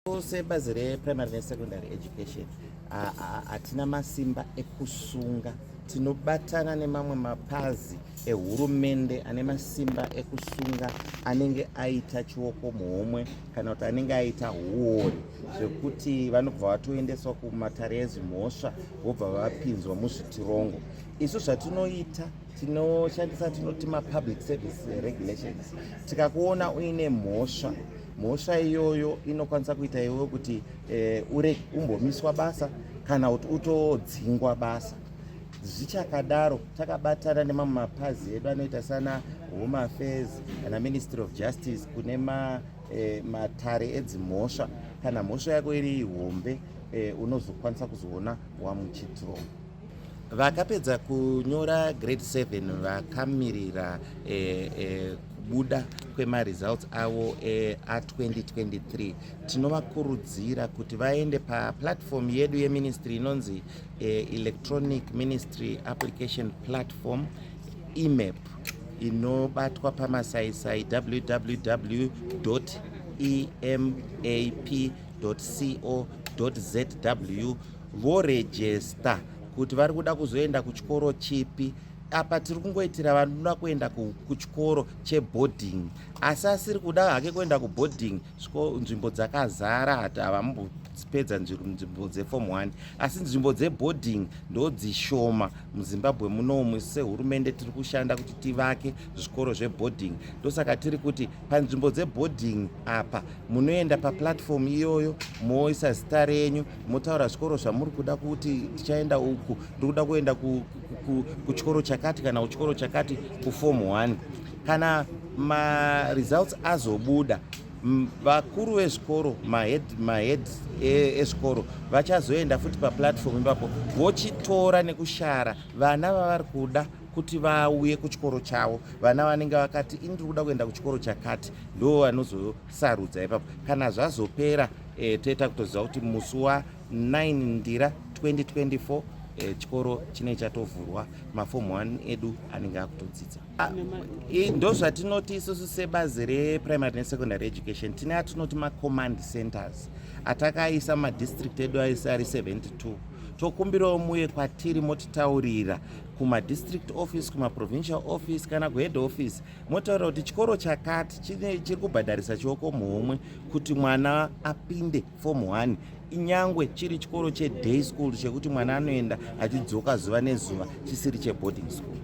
Sebazi rePrimary neSecondary Education hatina masimba ekusunga. Tinobatana nemamwe mapazi ehurumende ane masimba ekusunga anenge aita chioko muhomwe kana kuti anenge aita huori zvekuti vanobva vatoendeswa kumatare ezimhosva vobva vapinzwa muzvitirongo. Isu zvatinoita tinoshandisa tinoti mapublic service regulations. Tikakuona uine mhosva iyoyo inokwanisa kuita iwewe kuti umbomiswa basa kana kuti utodzingwa basa. Zvichakadaro takabatana nemamwe mapazi edu anoita sana Home Affairs kana Ministry of Justice kune matare edzimhosva. Kana mhosva yako iri hombe unozokwanisa kuzoona wamuchitirongo. Vakapedza kunyora grade 7 vakamirira kubuda kwemaresults avo a2023 tinovakurudzira kuti vaende paplatform yedu yeministry inonzi electronic ministry application platform emap inobatwa pamasaisai www.emap.co.zw vorejesta kuti vari kuda kuzoenda kuchikoro chipi. Apa tiri kungoitira vanoda kuenda kuchikoro cheboarding, asi asiri kuda hake kuenda kuboarding nzvimbo dzakazara hati havambopedza nzvimbo dzeForm 1, asi nzvimbo dzeboarding ndo dzishoma muZimbabwe munomu. Sehurumende tiri kushanda kuti tivake zvikoro zveboarding. Ndosaka tiri kuti panzvimbo dzeboarding apa munoenda paplatform iyoyo moisa zita renyu, motaura zvikoro zvamuri kuda kuti tichaenda uku, ndiri kuda kuenda kuchikoro chakati kana kuchikoro chakati kuForm 1. Kana results azobuda, vakuru vezvikoro mahead ezvikoro vachazoenda futi paplatform ipapo vochitora nekushara vana vavari kuda kuti vauye kuchikoro chavo. Vana vanenge vakati indiri kuda kuenda kuchikoro chakati ndo vanozosarudza ipapo. Kana zvazopera toita kutoziva kuti musi wa9 Ndira 2024 chikoro chinenge chatovhurwa, maForm 1 edu anenge akutodzidza. Ndo zvatinoti isusu sebazi rePrimary neSecondary Education tine atinoti macommand centers atakaisa madistrict edu aisi ari 72. Tokumbirawo muye kwatiri motitaurira kumadistrict office, kumaprovincial office kana kuhead office, motaura kuti chikoro chakati chiri kubhadharisa chioko muhomwe kuti mwana apinde Form 1, inyangwe chiri chikoro cheday school chekuti mwana anoenda achidzoka zuva nezuva chisiri cheboarding school.